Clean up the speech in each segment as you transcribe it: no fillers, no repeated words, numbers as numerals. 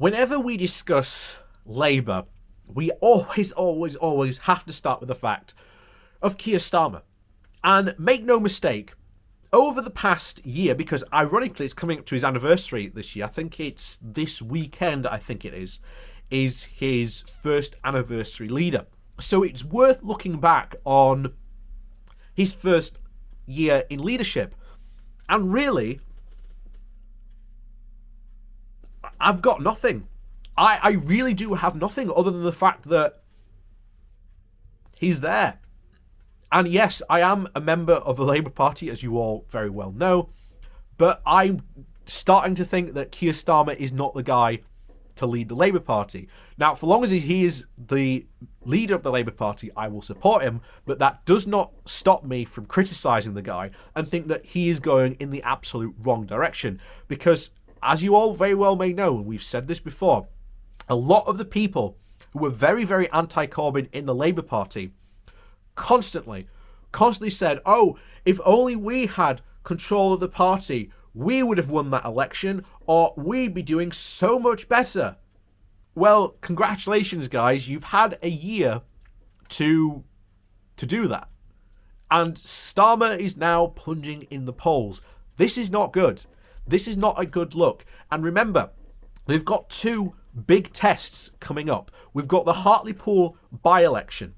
Whenever we discuss Labour, we always have to start with the fact of Keir Starmer. And make no mistake, over the past year, because ironically it's coming up to his anniversary this year, I think it's this weekend, is his first anniversary leader. So it's worth looking back on his first year in leadership. And really, I've got nothing. I really do have nothing other than the fact that he's there. And yes, I am a member of the Labour Party, as you all very well know, but I'm starting to think that Keir Starmer is not the guy to lead the Labour Party. Now, for long as he is the leader of the Labour Party, I will support him, but that does not stop me from criticising the guy and think that he is going in the absolute wrong direction. Because, as you all very well may know, and we've said this before, a lot of the people who were very, very anti-Corbyn in the Labour Party constantly said, oh, if only we had control of the party, we would have won that election, or we'd be doing so much better. Well, congratulations, guys. You've had a year to do that. And Starmer is now plunging in the polls. This is not good. This is not a good look. And remember, we've got two big tests coming up. We've got the Hartlepool by-election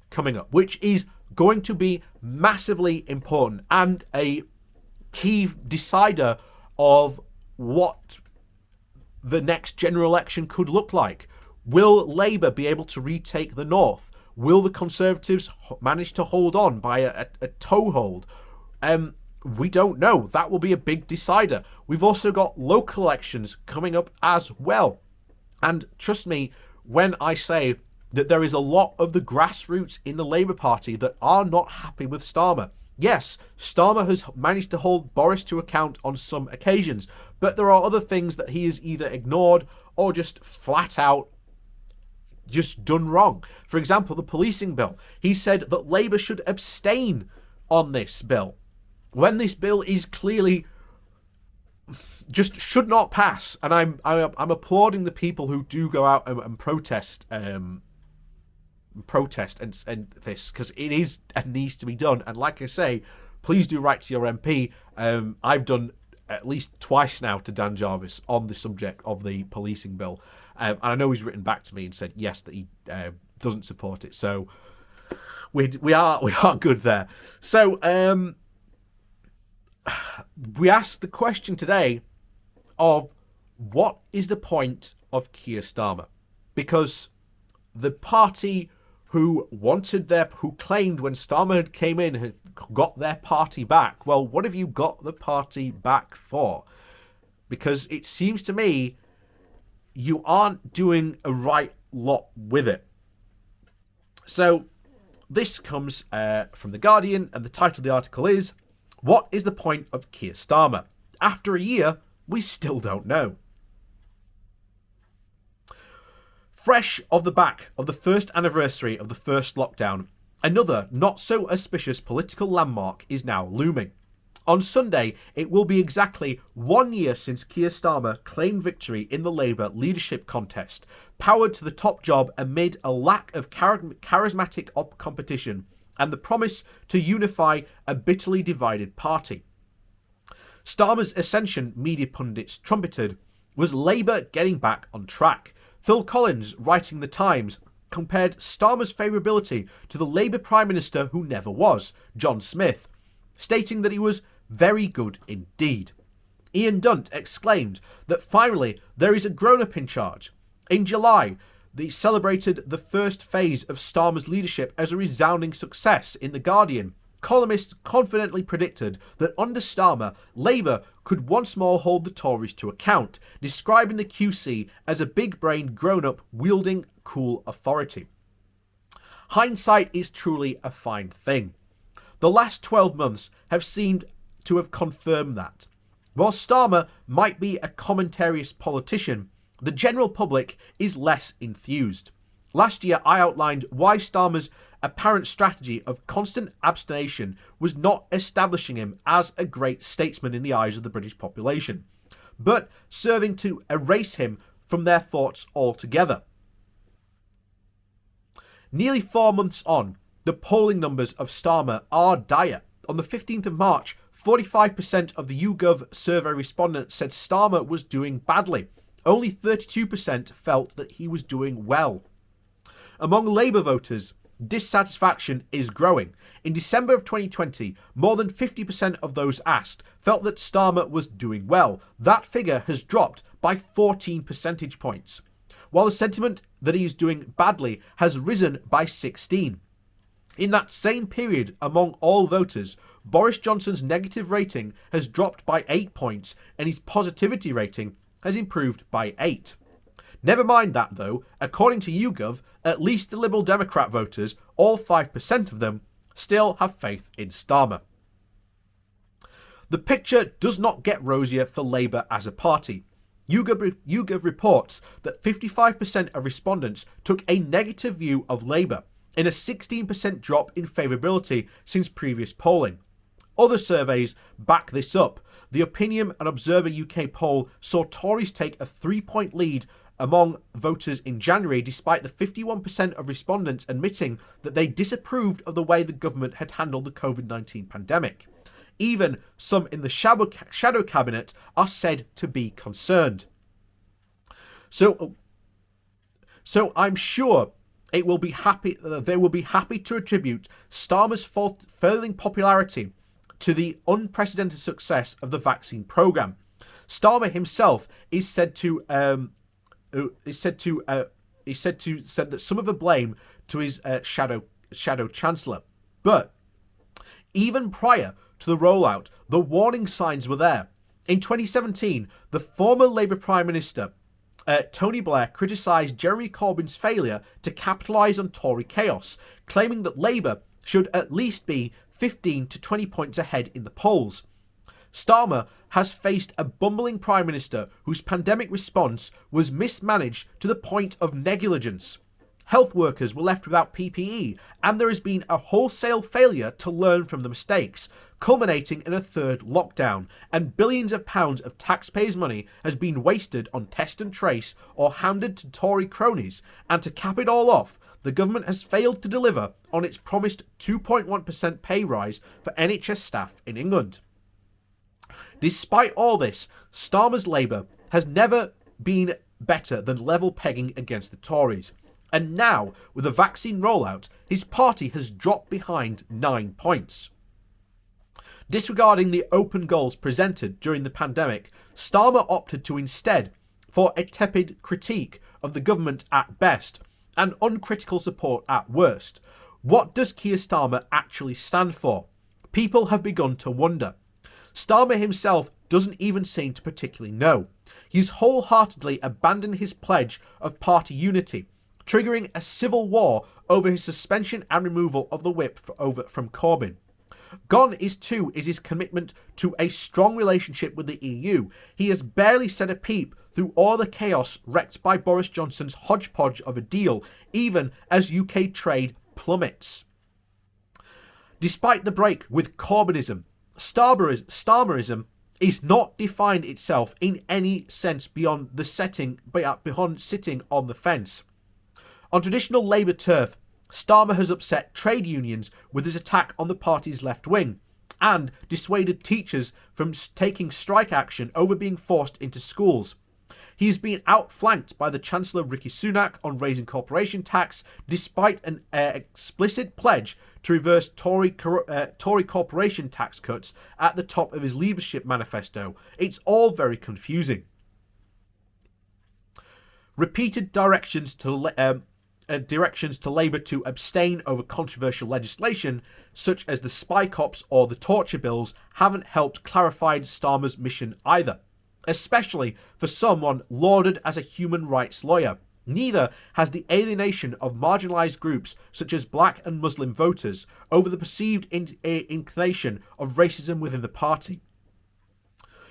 coming up, which is going to be massively important and a key decider of what the next general election could look like. Will Labour be able to retake the North? Will the Conservatives manage to hold on by a toehold? We don't know. That will be a big decider. We've also got local elections coming up as well. And trust me when I say that there is a lot of the grassroots in the Labour Party that are not happy with Starmer. Yes, Starmer has managed to hold Boris to account on some occasions, but there are other things that he has either ignored or just flat out just done wrong. For example, the policing bill. He said that Labour should abstain on this bill, when this bill is clearly just should not pass. And I'm applauding the people who do go out and protest and this, because it is and needs to be done. And like I say, please do write to your MP. I've done at least twice now to Dan Jarvis on the subject of the policing bill, and I know he's written back to me and said yes, that he doesn't support it. So we are good there. So we asked the question today of what is the point of Keir Starmer, because the party who claimed when Starmer had came in had got their party back. Well, what have you got the party back for? Because it seems to me you aren't doing a right lot with it. So this comes from The Guardian, and the title of the article is, "What is the point of Keir Starmer? After a year, we still don't know." Fresh off the back of the first anniversary of the first lockdown, another not-so-auspicious political landmark is now looming. On Sunday, it will be exactly 1 year since Keir Starmer claimed victory in the Labour leadership contest, powered to the top job amid a lack of charismatic competition and the promise to unify a bitterly divided party. Starmer's ascension, media pundits trumpeted, was Labour getting back on track. Phil Collins, writing The Times, compared Starmer's favourability to the Labour Prime Minister who never was, John Smith, stating that he was very good indeed. Ian Dunt exclaimed that finally there is a grown-up in charge. In July, they celebrated the first phase of Starmer's leadership as a resounding success in The Guardian. Columnists confidently predicted that under Starmer, Labour could once more hold the Tories to account, describing the QC as a big-brained grown-up wielding cool authority. Hindsight is truly a fine thing. The last 12 months have seemed to have confirmed that. While Starmer might be a commentaryist politician, the general public is less enthused. Last year, I outlined why Starmer's apparent strategy of constant abstention was not establishing him as a great statesman in the eyes of the British population, but serving to erase him from their thoughts altogether. Nearly 4 months on, the polling numbers of Starmer are dire. On the 15th of March, 45% of the YouGov survey respondents said Starmer was doing badly. Only 32% felt that he was doing well. Among Labour voters, dissatisfaction is growing. In December of 2020, more than 50% of those asked felt that Starmer was doing well. That figure has dropped by 14 percentage points, while the sentiment that he is doing badly has risen by 16. In that same period, among all voters, Boris Johnson's negative rating has dropped by 8 points and his positivity rating has improved by 8. Never mind that, though, according to YouGov, at least the Liberal Democrat voters, all 5% of them, still have faith in Starmer. The picture does not get rosier for Labour as a party. YouGov reports that 55% of respondents took a negative view of Labour, in a 16% drop in favourability since previous polling. Other surveys back this up. The Opinion and Observer UK poll saw Tories take a 3-point lead among voters in January, despite the 51% of respondents admitting that they disapproved of the way the government had handled the COVID-19 pandemic. Even some in the shadow cabinet are said to be concerned. So I'm sure they will be happy to attribute Starmer's failing popularity to the unprecedented success of the vaccine program. Starmer himself is said that some of the blame to his shadow chancellor. But even prior to the rollout, the warning signs were there. In 2017, the former Labour Prime Minister Tony Blair criticised Jeremy Corbyn's failure to capitalise on Tory chaos, claiming that Labour should at least be 15 to 20 points ahead in the polls. Starmer has faced a bumbling Prime Minister whose pandemic response was mismanaged to the point of negligence. Health workers were left without PPE, and there has been a wholesale failure to learn from the mistakes, culminating in a third lockdown, and billions of pounds of taxpayers' money has been wasted on test and trace or handed to Tory cronies, and to cap it all off, the government has failed to deliver on its promised 2.1% pay rise for NHS staff in England. Despite all this, Starmer's Labour has never been better than level pegging against the Tories. And now, with the vaccine rollout, his party has dropped behind 9 points. Disregarding the open goals presented during the pandemic, Starmer opted to instead for a tepid critique of the government at best and uncritical support at worst. What does Keir Starmer actually stand for? People have begun to wonder. Starmer himself doesn't even seem to particularly know. He's wholeheartedly abandoned his pledge of party unity, triggering a civil war over his suspension and removal of the whip from Corbyn. Gone is his commitment to a strong relationship with the EU. He has barely said a peep through all the chaos wrecked by Boris Johnson's hodgepodge of a deal, even as UK trade plummets. Despite the break with Corbynism, Starmerism is not defined itself in any sense beyond sitting on the fence. On traditional Labour turf, Starmer has upset trade unions with his attack on the party's left wing and dissuaded teachers from taking strike action over being forced into schools. He has been outflanked by the Chancellor Rishi Sunak on raising corporation tax, despite an explicit pledge to reverse Tory corporation tax cuts at the top of his leadership manifesto. It's all very confusing. Repeated directions to Labour to abstain over controversial legislation, such as the spy cops or the torture bills, haven't helped clarify Starmer's mission either, especially for someone lauded as a human rights lawyer. Neither has the alienation of marginalised groups such as black and Muslim voters over the perceived inclination of racism within the party.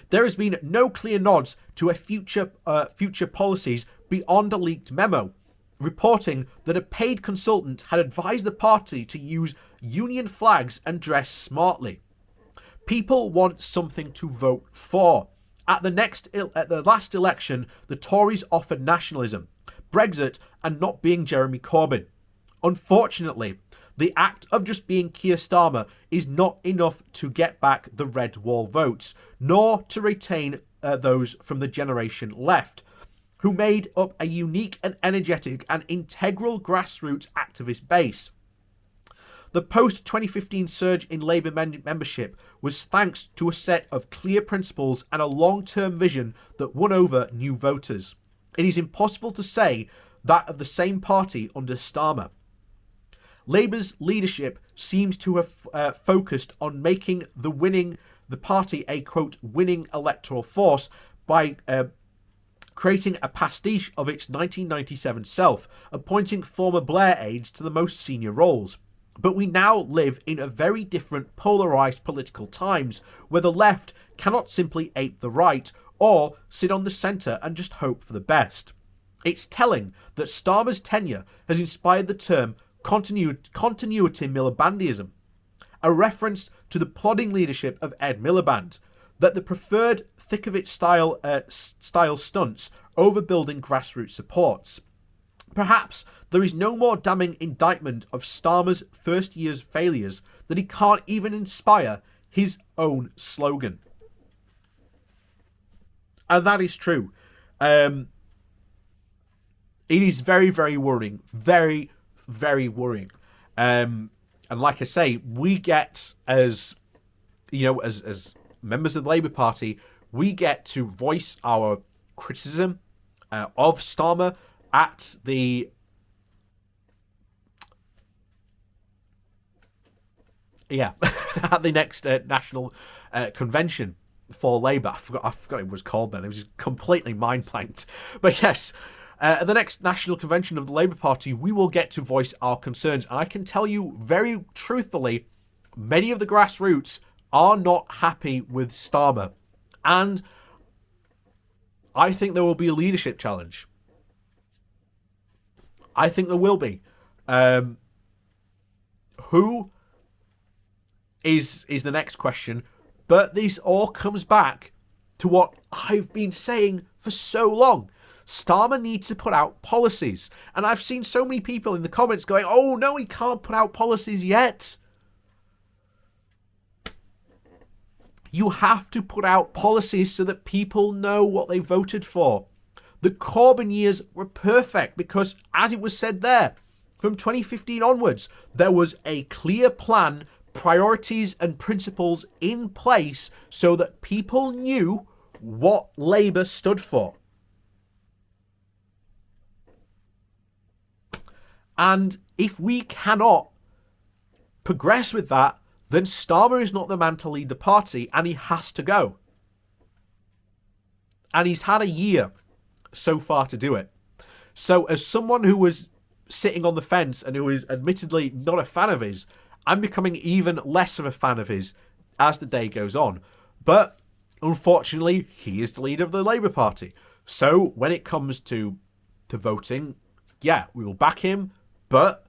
There has been no clear nods to a future policies beyond a leaked memo, reporting that a paid consultant had advised the party to use union flags and dress smartly. People want something to vote for, At the last election, the Tories offered nationalism, Brexit, and not being Jeremy Corbyn. Unfortunately, the act of just being Keir Starmer is not enough to get back the red wall votes, nor to retain those from the generation left, who made up a unique and energetic and integral grassroots activist base. The post-2015 surge in Labour membership was thanks to a set of clear principles and a long-term vision that won over new voters. It is impossible to say that of the same party under Starmer. Labour's leadership seems to have focused on making the party a, quote, winning electoral force by creating a pastiche of its 1997 self, appointing former Blair aides to the most senior roles. But we now live in a very different polarised political times, where the left cannot simply ape the right or sit on the centre and just hope for the best. It's telling that Starmer's tenure has inspired the term continuity Milibandism, a reference to the plodding leadership of Ed Miliband, that the preferred thick-of-it style stunts over building grassroots supports. Perhaps there is no more damning indictment of Starmer's first year's failures that he can't even inspire his own slogan. And that is true. It is very, very worrying. Very, very worrying. And like I say, we get, as members of the Labour Party, we get to voice our criticism of Starmer at the at the next national convention for Labour. I forgot it was called then. It was completely mind blanked. But yes, at the next national convention of the Labour Party, we will get to voice our concerns. And I can tell you very truthfully, many of the grassroots are not happy with Starmer. And I think there will be a leadership challenge. I think there will be. Who is the next question? But this all comes back to what I've been saying for so long. Starmer needs to put out policies. And I've seen so many people in the comments going, oh no, he can't put out policies yet. You have to put out policies so that people know what they voted for. The Corbyn years were perfect because, as it was said there, from 2015 onwards, there was a clear plan, priorities and principles in place so that people knew what Labour stood for. And if we cannot progress with that, then Starmer is not the man to lead the party and he has to go. And he's had a year so far to do it. So as someone who was sitting on the fence and who is admittedly not a fan of his, I'm becoming even less of a fan of his as the day goes on. But unfortunately, he is the leader of the Labour Party. So when it comes to voting, yeah, we will back him, but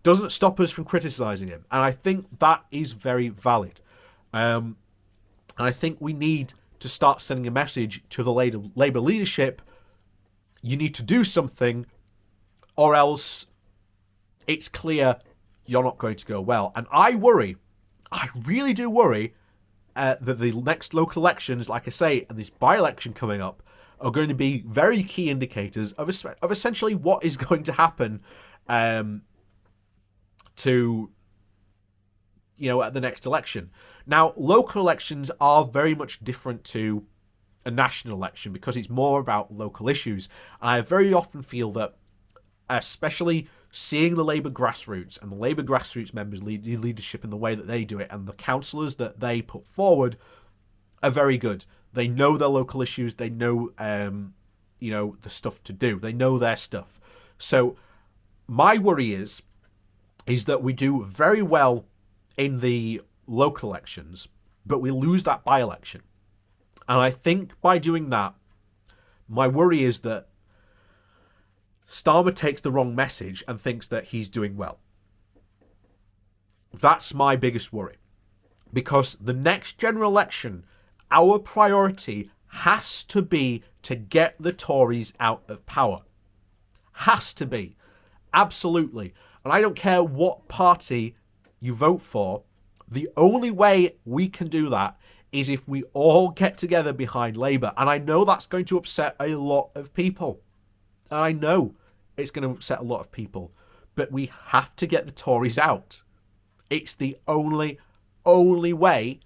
doesn't stop us from criticising him. And I think that is very valid. And I think we need to start sending a message to the Labour leadership. You need to do something, or else it's clear you're not going to go well. And I really do worry that the next local elections, like I say, and this by-election coming up, are going to be very key indicators of essentially what is going to happen to, at the next election. Now, local elections are very much different to a national election because it's more about local issues. And I very often feel that, especially seeing the Labour grassroots and the Labour grassroots members lead leadership in the way that they do it, and the councillors that they put forward are very good. They know their local issues. They know, the stuff to do. They know their stuff. So my worry is that we do very well in the local elections, but we lose that by-election. And I think by doing that, my worry is that Starmer takes the wrong message and thinks that he's doing well. That's my biggest worry. Because the next general election, our priority has to be to get the Tories out of power. Has to be. Absolutely. And I don't care what party you vote for, the only way we can do that is if we all get together behind Labour. And I know that's going to upset a lot of people. And I know it's going to upset a lot of people. But we have to get the Tories out. It's the only way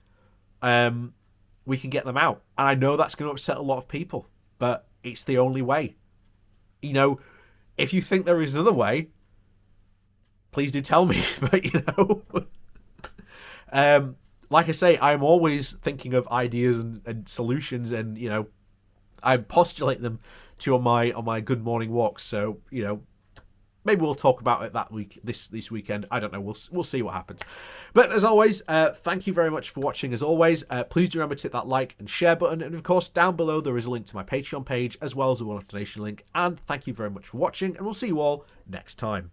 we can get them out. And I know that's going to upset a lot of people. But it's the only way. You know, if you think there is another way, please do tell me. But, you know, like I say, I'm always thinking of ideas and solutions, and, you know, I postulate them to on my good morning walks. So, you know, maybe we'll talk about it that week, this weekend. I don't know. We'll see what happens. But as always, thank you very much for watching. As always, please do remember to hit that like and share button. And of course, down below there is a link to my Patreon page as well as a one-off donation link. And thank you very much for watching, and we'll see you all next time.